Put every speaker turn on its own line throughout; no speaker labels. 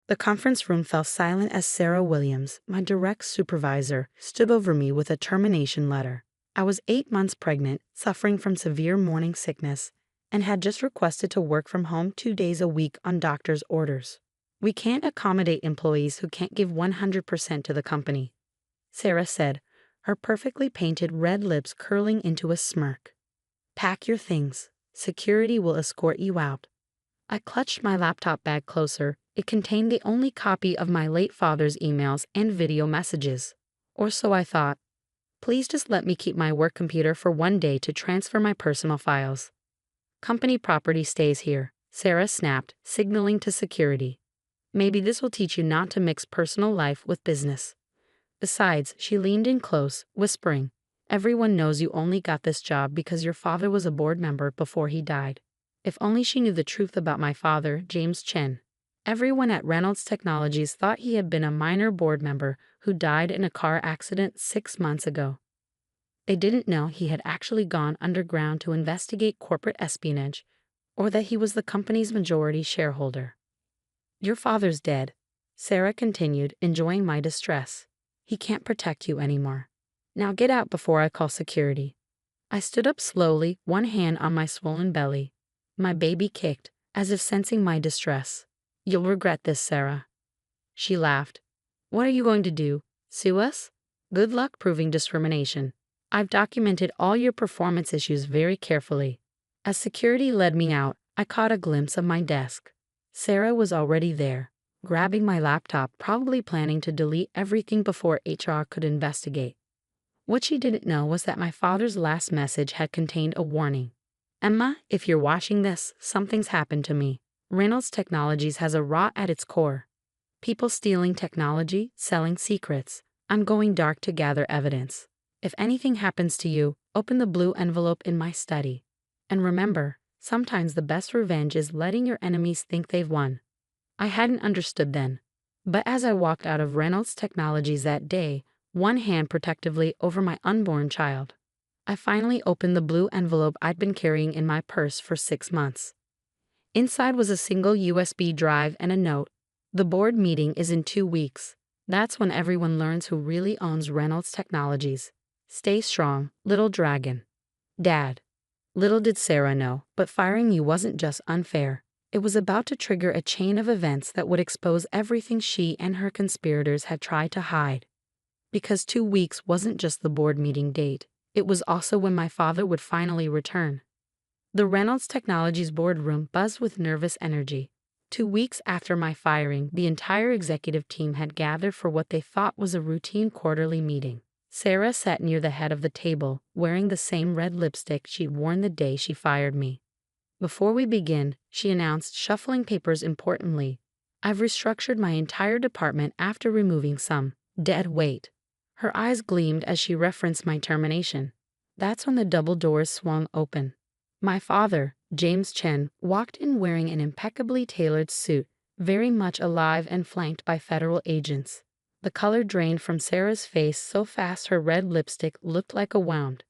The conference room fell silent as Sarah Williams, my direct supervisor, stood over me with a termination letter. I was 8 months pregnant, suffering from severe morning sickness, and had just requested to work from home 2 days a week on doctor's orders. We can't accommodate employees who can't give 100% to the company, Sarah said, her perfectly painted red lips curling into a smirk. Pack your things. Security will escort you out. I clutched my laptop bag closer. It contained the only copy of my late father's emails and video messages. Or so I thought. Please just let me keep my work computer for 1 day to transfer my personal files. Company property stays here, Sarah snapped, signaling to security. Maybe this will teach you not to mix personal life with business. Besides, she leaned in close, whispering, everyone knows you only got this job because your father was a board member before he died. If only she knew the truth about my father, James Chen. Everyone at Reynolds Technologies thought he had been a minor board member who died in a car accident 6 months ago. They didn't know he had actually gone underground to investigate corporate espionage, or that he was the company's majority shareholder. Your father's dead, Sarah continued, enjoying my distress. He can't protect you anymore. Now get out before I call security. I stood up slowly, one hand on my swollen belly. My baby kicked, as if sensing my distress. You'll regret this, Sarah. She laughed. What are you going to do? Sue us? Good luck proving discrimination. I've documented all your performance issues very carefully. As security led me out, I caught a glimpse of my desk. Sarah was already there, grabbing my laptop, probably planning to delete everything before HR could investigate. What she didn't know was that my father's last message had contained a warning. Emma, if you're watching this, something's happened to me. Reynolds Technologies has a rot at its core. People stealing technology, selling secrets. I'm going dark to gather evidence. If anything happens to you, open the blue envelope in my study. And remember, sometimes the best revenge is letting your enemies think they've won. I hadn't understood then. But as I walked out of Reynolds Technologies that day, one hand protectively over my unborn child, I finally opened the blue envelope I'd been carrying in my purse for 6 months. Inside was a single USB drive and a note. The board meeting is in 2 weeks. That's when everyone learns who really owns Reynolds Technologies. Stay strong, little dragon. Dad. Little did Sarah know, but firing you wasn't just unfair. It was about to trigger a chain of events that would expose everything she and her conspirators had tried to hide. Because 2 weeks wasn't just the board meeting date, it was also when my father would finally return. The Reynolds Technologies boardroom buzzed with nervous energy. 2 weeks after my firing, the entire executive team had gathered for what they thought was a routine quarterly meeting. Sarah sat near the head of the table, wearing the same red lipstick she'd worn the day she fired me. Before we begin, she announced, shuffling papers importantly, I've restructured my entire department after removing some dead weight. Her eyes gleamed as she referenced my termination. That's when the double doors swung open. My father, James Chen, walked in wearing an impeccably tailored suit, very much alive and flanked by federal agents. The color drained from Sarah's face so fast her red lipstick looked like a wound.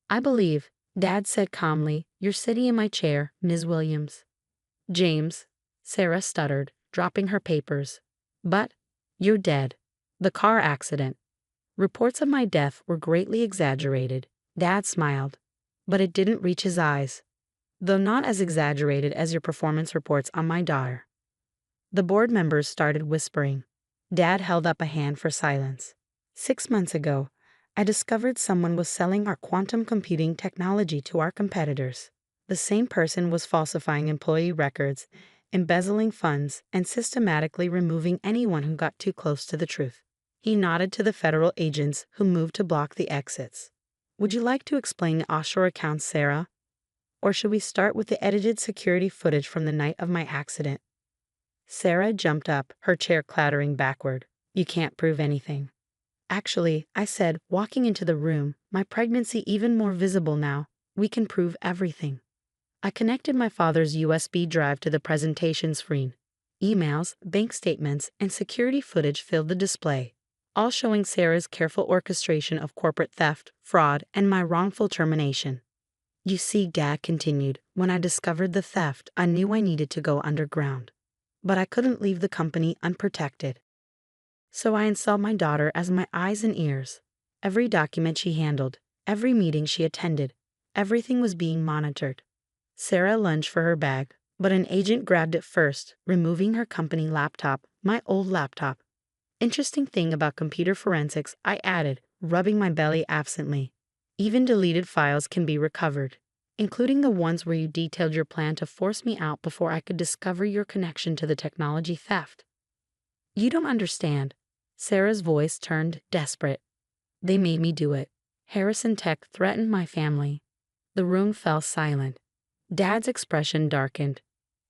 I believe, Dad said calmly, you're sitting in my chair, Ms. Williams. James, Sarah stuttered, dropping her papers. But, you're dead. The car accident. Reports of my death were greatly exaggerated. Dad smiled. But it didn't reach his eyes. Though not as exaggerated as your performance reports on my daughter. The board members started whispering. Dad held up a hand for silence. 6 months ago, I discovered someone was selling our quantum computing technology to our competitors. The same person was falsifying employee records, embezzling funds, and systematically removing anyone who got too close to the truth. He nodded to the federal agents who moved to block the exits. Would you like to explain the offshore accounts, Sarah? Or should we start with the edited security footage from the night of my accident? Sarah jumped up, her chair clattering backward. You can't prove anything. Actually, I said, walking into the room, my pregnancy even more visible now. We can prove everything. I connected my father's USB drive to the presentation screen. Emails, bank statements, and security footage filled the display, all showing Sarah's careful orchestration of corporate theft, fraud, and my wrongful termination. You see, Dad continued, when I discovered the theft, I knew I needed to go underground. but I couldn't leave the company unprotected. So I installed my daughter as my eyes and ears. Every document she handled, every meeting she attended, everything was being monitored. Sarah lunged for her bag, but an agent grabbed it first, removing her company laptop, my old laptop. Interesting thing about computer forensics, I added, rubbing my belly absently. Even deleted files can be recovered, including the ones where you detailed your plan to force me out before I could discover your connection to the technology theft. You don't understand. Sarah's voice turned desperate. They made me do it. Harrison Tech threatened my family. The room fell silent. Dad's expression darkened.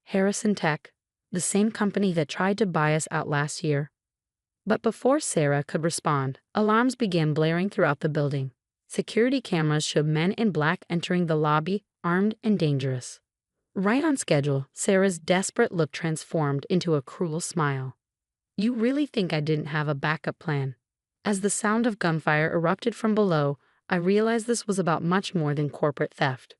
Harrison Tech, the same company that tried to buy us out last year. But before Sarah could respond, alarms began blaring throughout the building. Security cameras showed men in black entering the lobby, armed and dangerous. Right on schedule, Sarah's desperate look transformed into a cruel smile. You really think I didn't have a backup plan? As the sound of gunfire erupted from below, I realized this was about much more than corporate theft.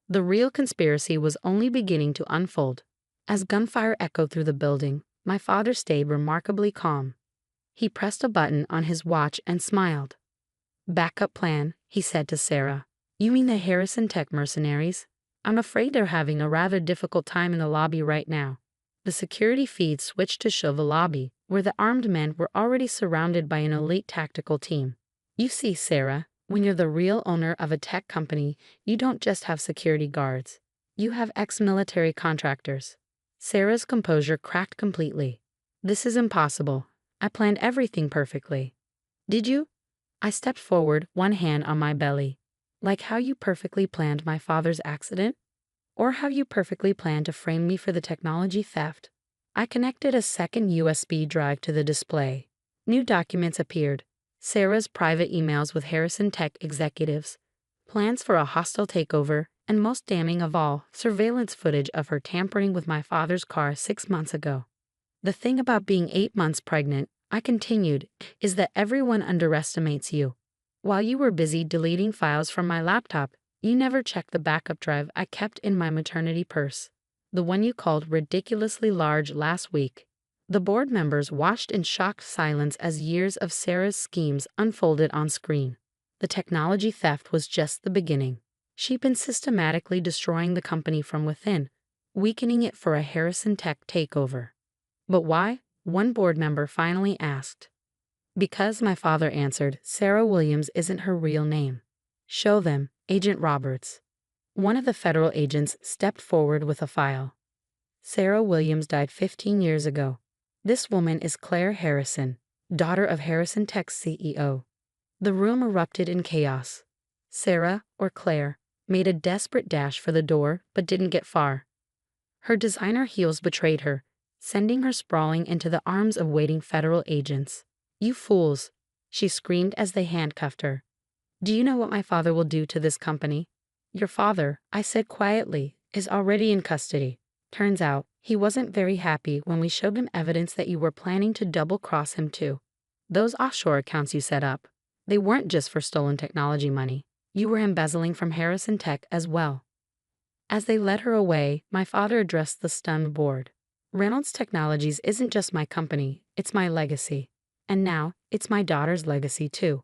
The real conspiracy was only beginning to unfold. As gunfire echoed through the building, my father stayed remarkably calm. He pressed a button on his watch and smiled. Backup plan, he said to Sarah. You mean the Harrison Tech mercenaries? I'm afraid they're having a rather difficult time in the lobby right now. The security feed switched to show the lobby, where the armed men were already surrounded by an elite tactical team. You see, Sarah, when you're the real owner of a tech company, you don't just have security guards. You have ex-military contractors. Sarah's composure cracked completely. This is impossible. I planned everything perfectly. Did you? I stepped forward, one hand on my belly. Like how you perfectly planned my father's accident? Or how you perfectly planned to frame me for the technology theft? I connected a second USB drive to the display. New documents appeared. Sarah's private emails with Harrison Tech executives, plans for a hostile takeover, and most damning of all, surveillance footage of her tampering with my father's car 6 months ago. The thing about being 8 months pregnant, I continued, is that everyone underestimates you. While you were busy deleting files from my laptop, you never checked the backup drive I kept in my maternity purse, the one you called ridiculously large last week. The board members watched in shocked silence as years of Sarah's schemes unfolded on screen. The technology theft was just the beginning. She'd been systematically destroying the company from within, weakening it for a Harrison Tech takeover. But why? One board member finally asked. Because, my father answered, Sarah Williams isn't her real name. Show them, Agent Roberts. One of the federal agents stepped forward with a file. Sarah Williams died 15 years ago. This woman is Claire Harrison, daughter of Harrison Tech's CEO. The room erupted in chaos. Sarah, or Claire, made a desperate dash for the door but didn't get far. Her designer heels betrayed her, sending her sprawling into the arms of waiting federal agents. You fools, she screamed as they handcuffed her. Do you know what my father will do to this company? Your father, I said quietly, is already in custody. Turns out, he wasn't very happy when we showed him evidence that you were planning to double-cross him too. Those offshore accounts you set up, they weren't just for stolen technology money. You were embezzling from Harrison Tech as well. As they led her away, my father addressed the stunned board. Reynolds Technologies isn't just my company, it's my legacy. And now, it's my daughter's legacy too.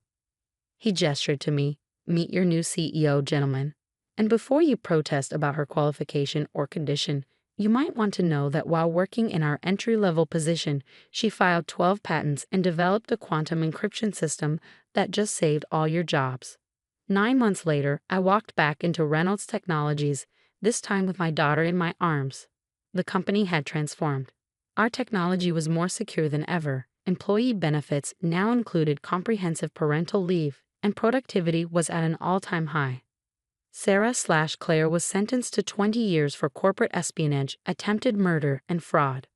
He gestured to me. Meet your new CEO, gentlemen. And before you protest about her qualification or condition, you might want to know that while working in our entry-level position, she filed 12 patents and developed a quantum encryption system that just saved all your jobs. 9 months later, I walked back into Reynolds Technologies, this time with my daughter in my arms. The company had transformed. Our technology was more secure than ever. Employee benefits now included comprehensive parental leave, and productivity was at an all-time high. Sarah/Claire was sentenced to 20 years for corporate espionage, attempted murder, and fraud.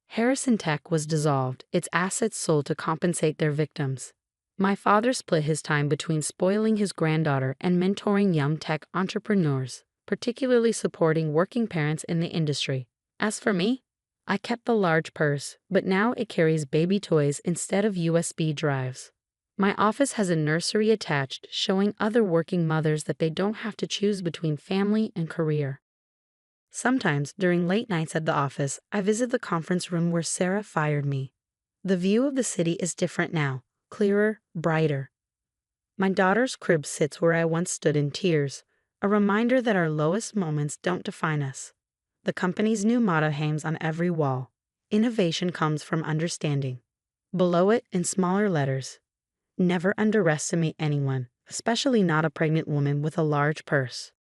Harrison Tech was dissolved, its assets sold to compensate their victims. My father split his time between spoiling his granddaughter and mentoring young tech entrepreneurs, particularly supporting working parents in the industry. As for me, I kept the large purse, but now it carries baby toys instead of USB drives. My office has a nursery attached, showing other working mothers that they don't have to choose between family and career. Sometimes, during late nights at the office, I visit the conference room where Sarah fired me. The view of the city is different now, clearer, brighter. My daughter's crib sits where I once stood in tears, a reminder that our lowest moments don't define us. The company's new motto hangs on every wall. Innovation comes from understanding. Below it, in smaller letters, never underestimate anyone, especially not a pregnant woman with a large purse.